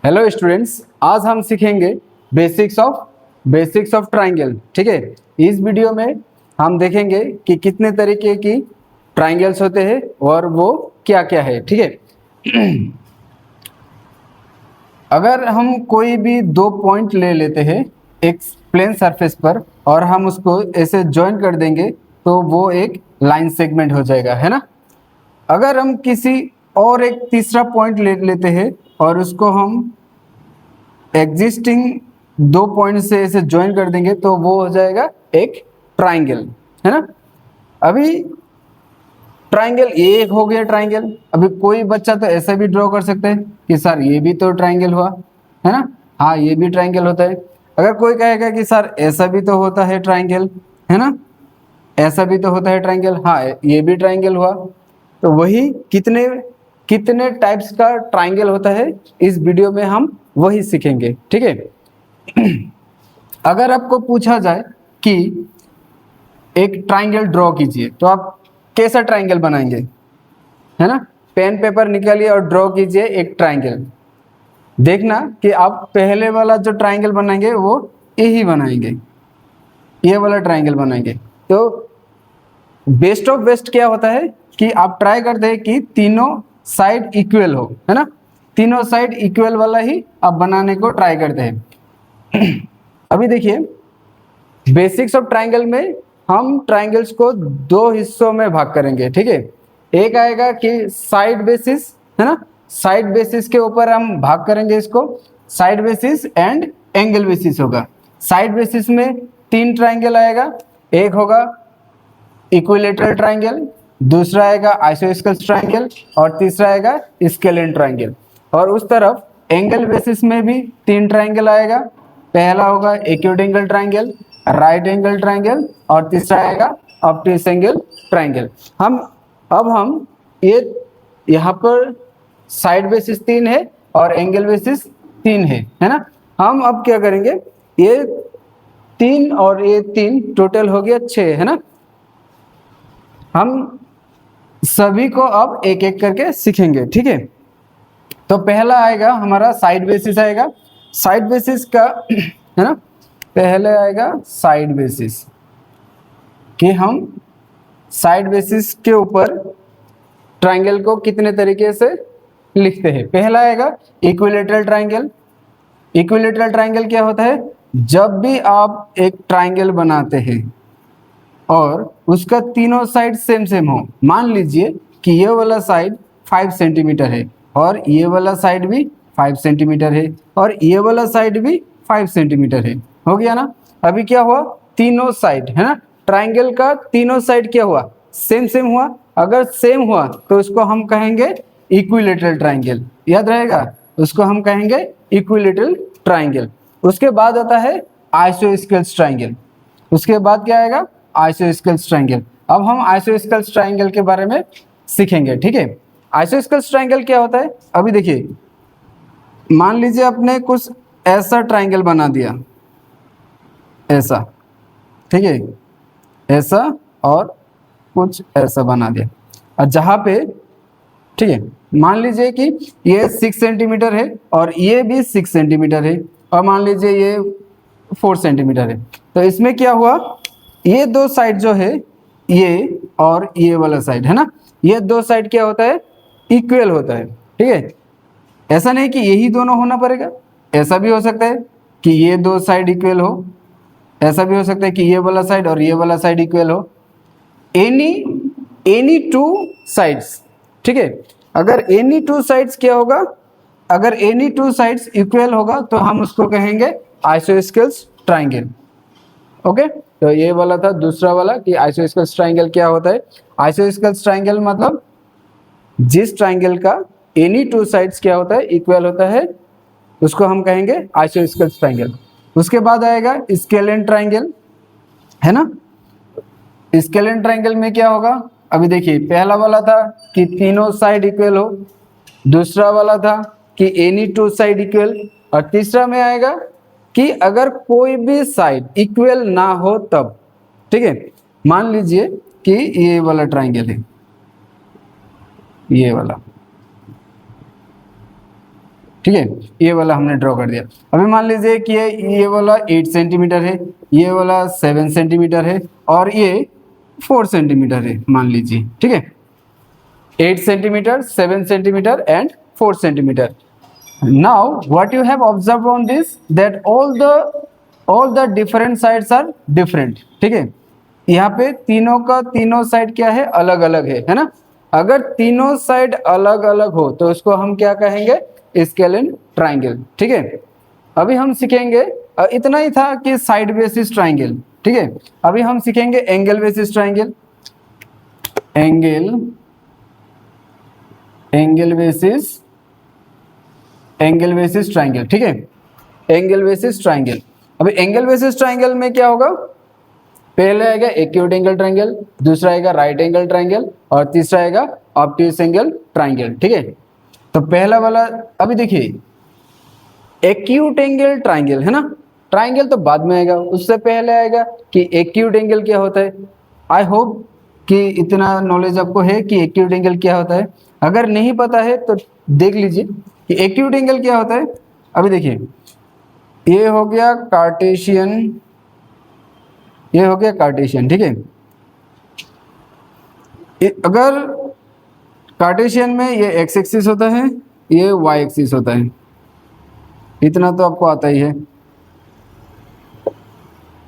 Hello students, आज हम सीखेंगे बेसिक्स ऑफ ट्राइंगल। ठीक है, इस वीडियो में हम देखेंगे कि कितने तरीके की ट्राइंगल्स होते हैं और वो क्या क्या है। ठीक है अगर हम कोई भी दो पॉइंट ले लेते हैं एक प्लेन सरफेस पर और हम उसको ऐसे ज्वाइन कर देंगे तो वो एक लाइन सेगमेंट हो जाएगा, है ना। अगर हम किसी और एक तीसरा पॉइंट ले लेते हैं और उसको हम एग्जिस्टिंग दो पॉइंट से ऐसे ज्वाइन कर देंगे तो वो हो जाएगा एक ट्राइंगल, है ना। अभी ट्राइंगल ये एक हो गया ट्राइंगल। अभी कोई बच्चा तो ऐसा भी ड्रॉ कर सकता है कि सर ये भी तो ट्राइंगल हुआ, है ना। हाँ, ये भी ट्राइंगल होता है। अगर कोई कहेगा कि सर ऐसा भी तो होता है ट्राइंगल, है ना, ऐसा भी तो होता है ट्राइंगल, हाँ ये भी ट्राइंगल हुआ। तो वही कितने कितने टाइप्स का ट्राइंगल होता है इस वीडियो में हम वही सीखेंगे। ठीक है अगर आपको पूछा जाए कि एक ट्राइंगल ड्रॉ कीजिए तो आप कैसा ट्राइंगल बनाएंगे, है ना। पेन पेपर निकालिए और ड्रॉ कीजिए एक ट्राइंगल। देखना कि आप पहले वाला जो ट्राइंगल बनाएंगे वो यही बनाएंगे, ये वाला ट्राइंगल बनाएंगे। तो बेस्ट ऑफ बेस्ट क्या होता है कि आप ट्राई करते हैं कि तीनों साइड इक्वल हो, है ना। तीनों साइड इक्वल वाला ही आप बनाने को ट्राई करते हैं। अभी देखिए बेसिक्स ऑफ ट्राइंगल में हम ट्राइंगल्स को दो हिस्सों में भाग करेंगे। ठीक है, एक आएगा कि साइड बेसिस, है ना। साइड बेसिस के ऊपर हम भाग करेंगे इसको। Side basis and angle basis होगा। साइड बेसिस में तीन ट्राइंगल आएगा। एक होगा इक्विलेटरल ट्राइंगल, दूसरा आएगा आइसोस्केल ट्राइंगल और तीसरा आएगा स्केलेन ट्राइंगल। और उस तरफ एंगल बेसिस में भी तीन ट्राइंगल आएगा। पहला होगा acute angle triangle, right angle triangle और तीसरा आएगा ऑब्टयूस एंगल ट्राइंगल। हम ये यहाँ पर साइड बेसिस तीन है और एंगल बेसिस तीन है ना। हम अब क्या करेंगे, ये तीन और ये तीन टोटल हो गया 6, है ना। हम सभी को अब एक एक करके सीखेंगे। ठीक है, तो पहला आएगा हमारा साइड बेसिस आएगा। साइड बेसिस का है ना, पहले आएगा साइड बेसिस कि हम साइड बेसिस के ऊपर ट्राइंगल को कितने तरीके से लिखते हैं। पहला आएगा इक्विलेटरल ट्राइंगल। इक्विलेटरल ट्राइंगल क्या होता है, जब भी आप एक ट्राइंगल बनाते हैं और उसका तीनों साइड सेम सेम हो। मान लीजिए कि ये वाला साइड 5 सेंटीमीटर है और ये वाला साइड भी 5 सेंटीमीटर है और ये वाला साइड भी 5 सेंटीमीटर है। हो गया ना। अभी क्या हुआ, तीनों साइड, है ना, ट्राइंगल का तीनों साइड क्या हुआ, सेम सेम हुआ। अगर सेम हुआ तो उसको हम कहेंगे इक्विलेटरल ट्राइंगल, याद रहेगा, उसको हम कहेंगे इक्विलेटरल ट्राइंगल। उसके बाद आता है आइसोस्केल्स ट्राइंगल। उसके बाद क्या आएगा, आइसोस्केल्स ट्राइंगल। अब हम आइसोस्केल्स ट्राइंगल के बारे में सीखेंगे। ठीक है, आइसोस्केल्स ट्राइंगल क्या होता है। अभी देखिए, मान लीजिए आपने कुछ ऐसा ट्राइंगल बना दिया, ऐसा, ठीक है, ऐसा और कुछ ऐसा बना दिया। और जहाँ पे, ठीक है, मान लीजिए कि ये 6 सेंटीमीटर है और ये भी 6 सेंटीमीटर है और मान लीजिए ये 4 सेंटीमीटर है। तो इसमें क्या हुआ, ये दो साइड जो है, ये और ये वाला साइड, है ना, ये दो साइड क्या होता है, इक्वल होता है। ठीक है, ऐसा नहीं कि यही दोनों होना पड़ेगा, ऐसा भी हो सकता है कि ये दो साइड इक्वल हो, ऐसा भी हो सकता है कि ये वाला साइड और ये वाला साइड इक्वल हो। एनी टू साइड्स, ठीक है। अगर एनी टू साइड्स क्या होगा, अगर एनी टू साइड्स इक्वल होगा तो हम उसको कहेंगे आइसोस्केल्स ट्राइंगल। ओके, तो ये वाला था दूसरा वाला कि आइसोस्केल्स ट्राइंगल क्या होता है। आइसोस्केल्स ट्राइंगल मतलब जिस ट्राइंगल का एनी टू साइड्स क्या होता है, इक्वल होता है, उसको हम कहेंगे आइसोस्केल्स ट्राइंगल। उसके बाद आएगा स्केलेन ट्राइंगल, है ना। स्केलेन ट्राइंगल में क्या होगा, अभी देखिए पहला वाला था कि तीनों साइड इक्वल हो, दूसरा वाला था कि एनी टू साइड इक्वल, और तीसरा में आएगा कि अगर कोई भी साइड इक्वल ना हो तब। ठीक है, मान लीजिए कि ये वाला ट्राइंगल है, ये वाला, ठीक है, ये वाला हमने ड्रॉ कर दिया। अभी मान लीजिए कि ये वाला 8 सेंटीमीटर है, ये वाला 7 सेंटीमीटर है और ये 4 सेंटीमीटर है मान लीजिए, ठीक है, 8 centimetre, 7 centimetre and 4 centimetre. Now what you have observe on this that all the different sides are different, ठीक है, यहाँ पे तीनों का तीनों साइड क्या है, अलग अलग है ना। अगर तीनों साइड अलग अलग हो तो उसको हम क्या कहेंगे, स्केलिन ट्राइंगल, ठीक है। अभी हम सीखेंगे, इतना ही था कि साइड बेसिस ट्राइंगल, ठीक है। अभी हम सीखेंगे angle basis triangle, angle basis triangle, ठीक है, एंगल बेसिस ट्राइंगल। अभी एंगल बेसिस ट्राइंगल में क्या होगा, पहले आएगा एक्यूट एंगल ट्राइंगल, दूसरा आएगा राइट एंगल ट्राइंगल और तीसरा आएगा ऑब्ट्यूस एंगल ट्राइंगल, ठीक है। तो पहला वाला अभी देखिए, एक्यूट एंगल ट्राइंगल है ना, ट्राइंगल तो बाद में आएगा, उससे पहले आएगा कि एक्यूट एंगल क्या होता है। आई होप कि इतना नॉलेज आपको है कि एक्यूट एंगल क्या होता है। अगर नहीं पता है तो देख लीजिए कि एक्यूट एंगल क्या होता है। अभी देखिए, ये हो गया कार्टेशियन, ये हो गया कार्टेशियन, ठीक है। अगर कार्टेशियन में ये एक्स एक्सिस होता है, ये वाई एक्सिस होता है, इतना तो आपको आता ही है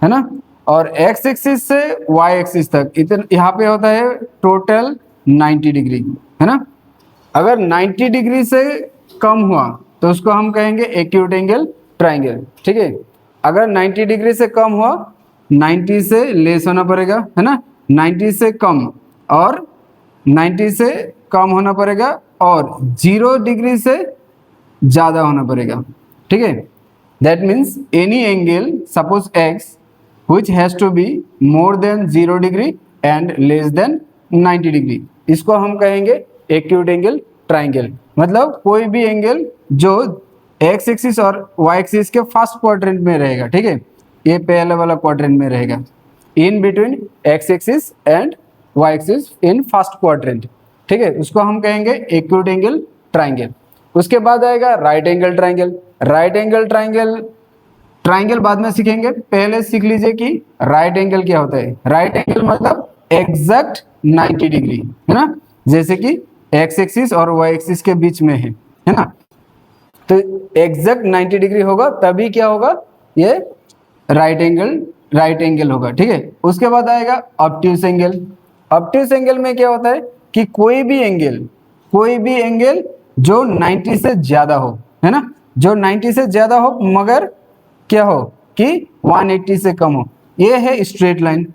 ना। और एक्स एक्सिस से वाई एक्सिस तक इतना यहाँ पे होता है टोटल 90 डिग्री, है ना। अगर 90 डिग्री से कम हुआ तो उसको हम कहेंगे एक्यूट एंगल ट्राइंगल, ठीक है। अगर 90 डिग्री से कम हुआ, 90 से लेस होना पड़ेगा, है ना, 90 से कम और 90 से कम होना पड़ेगा और 0 डिग्री से ज़्यादा होना पड़ेगा, ठीक है। That means any angle suppose x which has to be more than 0 degree and less than 90 degree, इसको हम कहेंगे एक्यूट एंगल ट्राइंगल। मतलब कोई भी एंगल जो एक्स एक्सिस और वाई एक्सिस के फर्स्ट क्वाड्रेंट में रहेगा, ठीक है, ये पहले वाला क्वाड्रेंट में रहेगा, in between x axis and y axis in first quadrant, ठीक है, उसको हम कहेंगे एक्यूट एंगल ट्राइंगल। उसके बाद आएगा right angle triangle. Right angle triangle बाद में सीखेंगे, पहले सीख लीजिए कि राइट एंगल क्या होता है। राइट एंगल मतलब एग्जैक्ट 90 डिग्री, है ना, जैसे कि एक्स एक्सिस और वाई एक्सिस के बीच में है ना। तो एग्जैक्ट 90 डिग्री होगा तभी क्या होगा, ये राइट एंगल होगा, ठीक है। उसके बाद आएगा ऑब्ट्यूस एंगल। ऑब्ट्यूस एंगल में क्या होता है कि कोई भी एंगल जो 90 से ज्यादा हो, है ना, जो 90 से ज्यादा हो मगर क्या हो कि 180 से कम हो। ये है स्ट्रेट लाइन।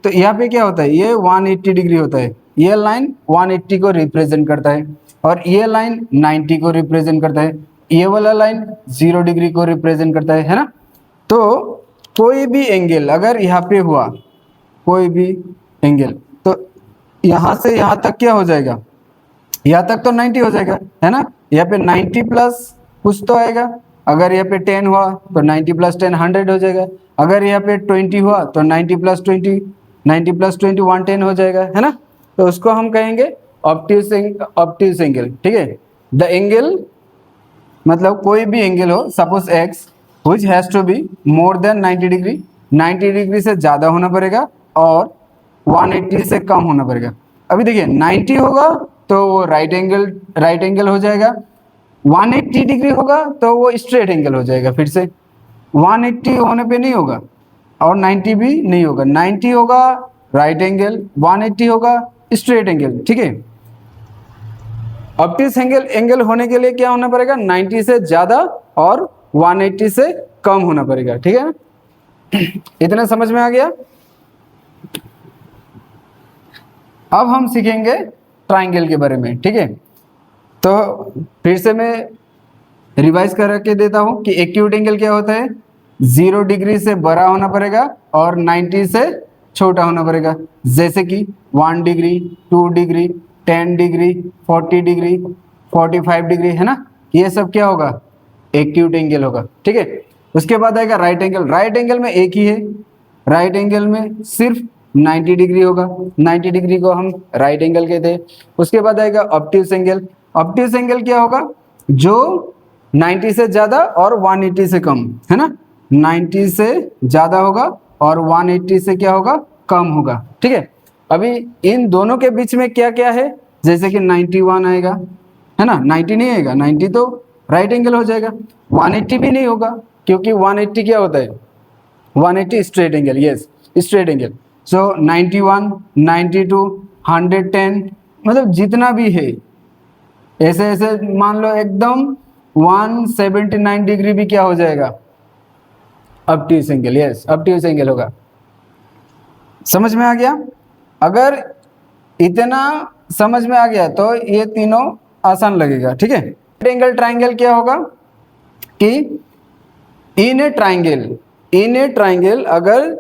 तो यहाँ पे क्या होता है, ये 180 डिग्री होता है, ये लाइन 180 को रिप्रेजेंट करता है और ये लाइन 90 को रिप्रेजेंट करता है, ये वाला लाइन 0 डिग्री को रिप्रेजेंट करता है ना। तो कोई भी एंगल अगर यहाँ पे हुआ, कोई भी एंगल, तो यहाँ से यहाँ तक क्या हो जाएगा, यहाँ तक तो 90 हो जाएगा, है ना। यहाँ पे 90 प्लस कुछ तो आएगा। अगर यहाँ पे 10 हुआ तो 90 प्लस 10 100 हो जाएगा। अगर यहाँ पे 20 हुआ तो 90 प्लस 20 110 हो जाएगा, है ना। तो उसको हम कहेंगे ऑब्ट्यूस एंगल, ठीक है। द एंगल मतलब कोई भी एंगल हो, suppose x which has to be more than 90 degree, 90 degree से ज़्यादा होना पड़ेगा और 180 से कम होना पड़ेगा। अभी देखिए 90 होगा तो वो राइट एंगल हो जाएगा, 180 डिग्री होगा तो वो स्ट्रेट एंगल हो जाएगा। फिर से 180 होने पे नहीं होगा और 90 भी नहीं होगा, 90 होगा राइट एंगल, 180 होगा स्ट्रेट एंगल, ठीक है। ऑब्ट्यूस एंगल होने के लिए क्या होना पड़ेगा, 90 से ज्यादा और 180 से कम होना पड़ेगा, ठीक है ना। इतना समझ में आ गया। अब हम सीखेंगे ट्राइंगल के बारे में, ठीक है। तो फिर से मैं रिवाइज करके देता हूँ कि एक्यूट एंगल क्या होता है, 0 डिग्री से बड़ा होना पड़ेगा और 90 से छोटा होना पड़ेगा, जैसे कि 1 degree, 2 degree, 10 degree, 40 degree, 45 degree, है ना। ये सब क्या होगा, एक्यूट एंगल होगा, ठीक है। उसके बाद आएगा राइट एंगल। राइट एंगल में एक ही है, राइट एंगल में सिर्फ 90 डिग्री होगा, 90 डिग्री को हम राइट एंगल कहते हैं। उसके बाद आएगा ऑब्ट्यूस एंगल। ऑब्ट्यूस एंगल क्या होगा, जो 90 से ज़्यादा और 180 से कम, है ना। 90 से ज़्यादा होगा और 180 से क्या होगा, कम होगा, ठीक है। अभी इन दोनों के बीच में क्या क्या है, जैसे कि 91 आएगा, है ना। 90 नहीं आएगा, 90 तो राइट एंगल हो जाएगा। 180 भी नहीं होगा, क्योंकि 180 क्या होता है, 180 straight angle, yes straight angle. So 91, 92, 110, मतलब जितना भी है, ऐसे ऐसे मान लो एकदम 179 डिग्री भी क्या हो जाएगा, obtuse angle, yes obtuse angle होगा। समझ में आ गया। अगर इतना समझ में आ गया तो ये तीनों आसान लगेगा, ठीक है। राइट एंगल ट्राइंगल क्या होगा कि इन ए ट्राइंगल अगर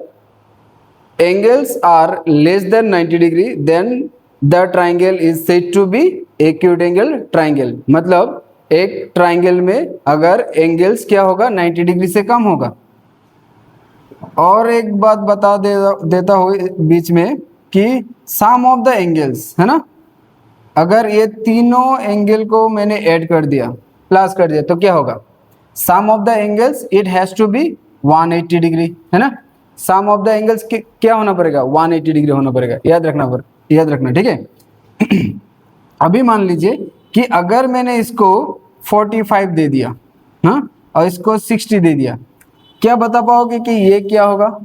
angles are less than 90 degree then the triangle is said to be acute angle triangle। मतलब एक ट्राइंगल में अगर एंगल्स क्या होगा, 90 डिग्री से कम होगा। और एक बात बता देता हूँ बीच में कि सम ऑफ द एंगल्स, है ना, अगर ये तीनों एंगल को मैंने ऐड कर दिया, प्लस कर दिया, तो क्या होगा, sum of the angles it has to be 180 degree, है ना। सम ऑफ द एंगल्स क्या होना पड़ेगा, 180 डिग्री होना पड़ेगा, याद रखना, ठीक है। अभी मान लीजिए कि अगर मैंने इसको 45 दे दिया, हाँ, और इसको 60 दे दिया, क्या बता पाओगे कि ये क्या होगा।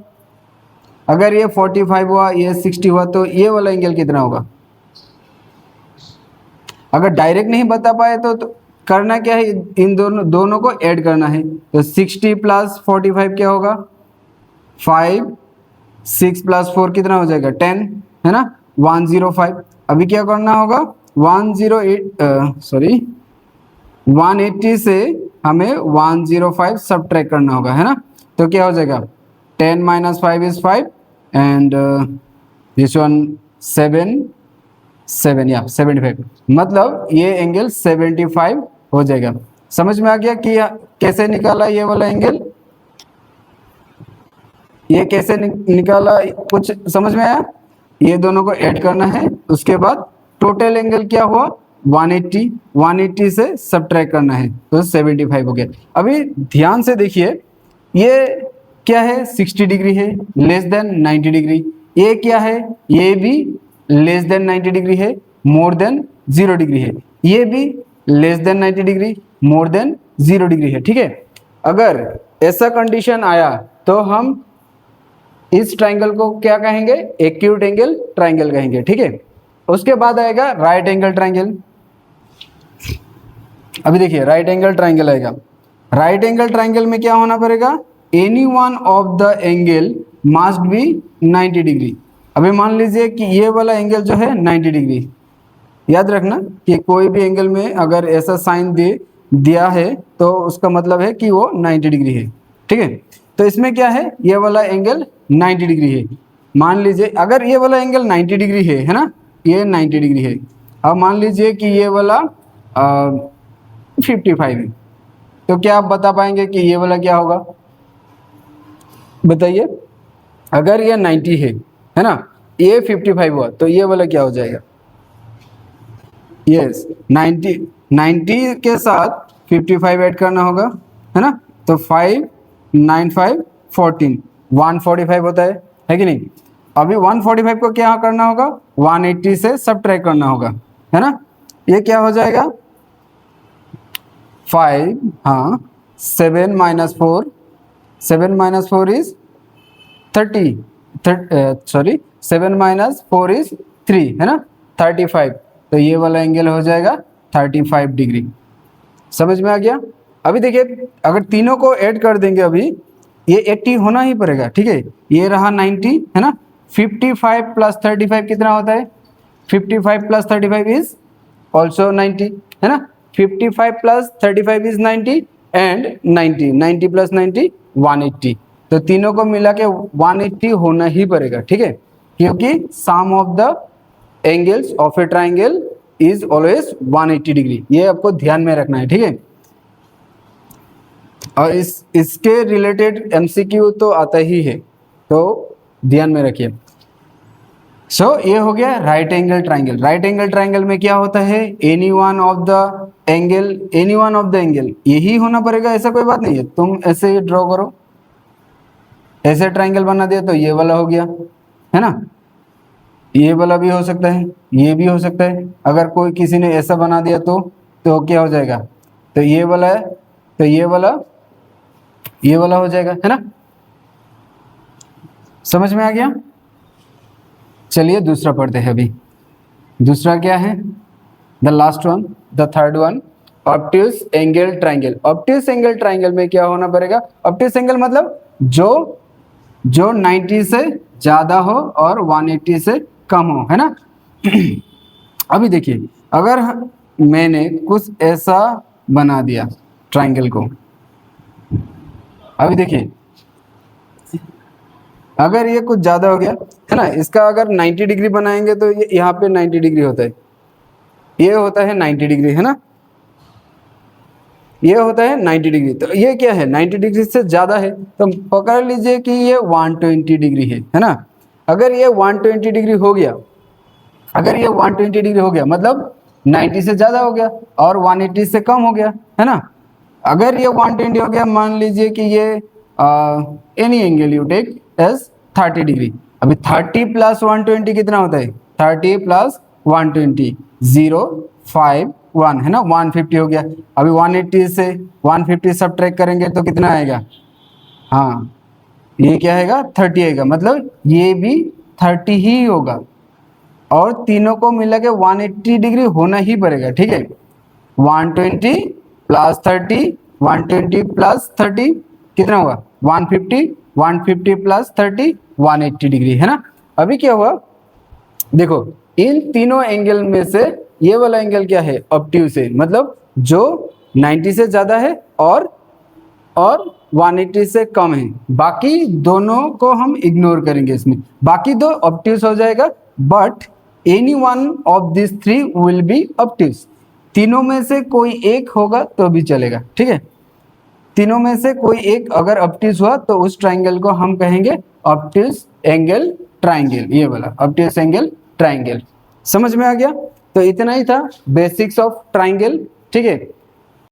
अगर ये 45 हुआ, ये 60 हुआ, तो ये वाला एंगल कितना होगा। अगर डायरेक्ट नहीं बता पाए तो करना क्या है, इन दोनों को ऐड करना है। तो 60 प्लस 45 क्या होगा, 5, 6 प्लस 4 कितना हो जाएगा, 10, है ना, 105। अभी क्या करना होगा, 180 से हमें 105 सब्ट्रैक्ट करना होगा, है ना। तो क्या हो जाएगा, 10 minus 5 is 5 and this one 7 या 75, मतलब ये एंगल 75 हो जाएगा। समझ में आ गया कि कैसे निकाला ये वाला एंगल, ये कैसे निकाला, कुछ समझ में आया। ये दोनों को ऐड करना है, उसके बाद टोटल एंगल क्या हुआ, 180 से सब्ट्रैक्ट करना है, तो 75 हो गया। अभी ध्यान से देखिए, ये क्या है, 60 डिग्री है, लेस देन 90 डिग्री। ये क्या है, ये भी लेस देन 90 डिग्री है, मोर देन 0 डिग्री है। ये भी less than 90 degree, more than 0 degree है, ठीक है। अगर ऐसा कंडीशन आया तो हम इस ट्राइंगल को क्या कहेंगे, एक्यूट एंगल ट्राइंगल कहेंगे, ठीक है। उसके बाद आएगा राइट एंगल ट्राइंगल। अभी देखिए राइट एंगल ट्राइंगल आएगा। राइट एंगल ट्राइंगल में क्या होना पड़ेगा, any one of the angle must be 90 degree. अभी मान लीजिए कि ये वाला एंगल जो है 90 डिग्री, याद रखना कि कोई भी एंगल में अगर ऐसा साइन दिया है तो उसका मतलब है कि वो 90 डिग्री है, ठीक है। तो इसमें क्या है, ये वाला एंगल 90 डिग्री है। मान लीजिए अगर ये वाला एंगल 90 डिग्री है ना, ये 90 डिग्री है। अब मान लीजिए कि ये वाला 55 है, तो क्या आप बता पाएंगे कि ये वाला क्या होगा, बताइए। अगर ये 90 है ना, ये 55 हुआ, तो ये वाला क्या हो जाएगा, यस 90 के साथ 55 ऐड करना होगा, है ना। तो 5, 9, 5, 14, 145 होता है कि नहीं। अभी 145 को क्या करना होगा, 180 से सब्ट्रैक्ट करना होगा, है ना। ये क्या हो जाएगा, 5, हाँ, 7 minus 4, 7 minus 4 is 30, 7 minus 4 is 3, है ना, 35। तो ये वाला एंगल हो जाएगा 35 डिग्री। समझ में आ गया। अभी देखिए अगर तीनों को ऐड कर देंगे, अभी ये 80 होना ही पड़ेगा, ठीक है। ये रहा 90, है ना। 55 प्लस 35 कितना होता है, 55 प्लस 35 इज ऑल्सो 90, है ना। 55 प्लस 35 इज 90 एंड 90 प्लस 90 180। तो तीनों को मिला के 180 होना ही पड़ेगा, ठीक है, क्योंकि sum of the angles of a triangle is always 180 degree. ये आपको ध्यान में रखना है, ठीक है। और इसके रिलेटेड एमसीक्यू तो आता ही है, तो ध्यान में रखिए। सो ये हो गया right angle triangle. Right angle triangle में क्या होता है, any one of the angle यही होना पड़ेगा, ऐसा कोई बात नहीं है। तुम ऐसे ड्रॉ करो, ऐसे ट्राइंगल बना दिया तो ये वाला हो गया, है ना। ये वाला भी हो सकता है, ये भी हो सकता है। अगर कोई किसी ने ऐसा बना दिया तो क्या हो जाएगा, तो ये वाला है, तो ये वाला हो जाएगा, है ना। समझ में आ गया। चलिए दूसरा पढ़ते हैं अभी। दूसरा क्या है, the last one, the third one, obtuse angle triangle. Obtuse angle triangle में क्या होना पड़ेगा, ऑब्ट्यूज एंगल मतलब जो 90 से ज्यादा हो और 180 से कम हो, है ना। अभी देखिए, अगर मैंने कुछ ऐसा बना दिया ट्राइंगल को, अभी देखिए अगर ये कुछ ज्यादा हो गया, है ना, इसका अगर 90 डिग्री बनाएंगे तो ये यहाँ पे 90 डिग्री होता है, ये होता है 90 डिग्री, है ना, ये होता है 90 डिग्री। तो ये क्या है, 90 डिग्री से ज्यादा है, तो पकड़ लीजिए कि ये 120 डिग्री है ना। अगर ये 120 डिग्री हो गया, अगर ये 120 डिग्री हो गया मतलब 90 से ज्यादा हो गया और 180 से कम हो गया, है ना। अगर ये 120 हो गया, मान लीजिए कि ये any angle you take as 30 degree. अभी 30 प्लस 120 कितना होता है, 30 प्लस 120 0 5 1, है ना, 150 हो गया। अभी 180 से 150 सब ट्रैक करेंगे तो कितना आएगा, हाँ ये क्या आएगा, 30 आएगा, मतलब ये भी 30 ही होगा और तीनों को मिला के 180 डिग्री होना ही पड़ेगा, ठीक है। 120 प्लस 30, 120 प्लस 30 कितना हुआ, 150, 150 प्लस 30 180 डिग्री, है ना। अभी क्या हुआ, देखो इन तीनों एंगल में से ये वाला एंगल क्या है, ऑब्ट्यूज है, मतलब जो 90 से ज्यादा है और 180 से कम है। बाकी दोनों को हम इग्नोर करेंगे, इसमें बाकी दो ऑब्ट्यूज हो जाएगा, but any one of this three will be obtuse. तीनों में से कोई एक होगा तो भी चलेगा, ठीक है। तीनों में से कोई एक अगर ऑब्ट्यूज हुआ तो उस ट्राइंगल को हम कहेंगे ऑब्ट्यूज एंगल ट्राइंगल, ये वाला ऑब्ट्यूज एंगल ट्राइंगल। समझ में आ गया। तो इतना ही था बेसिक्स ऑफ ट्राइंगल, ठीक है।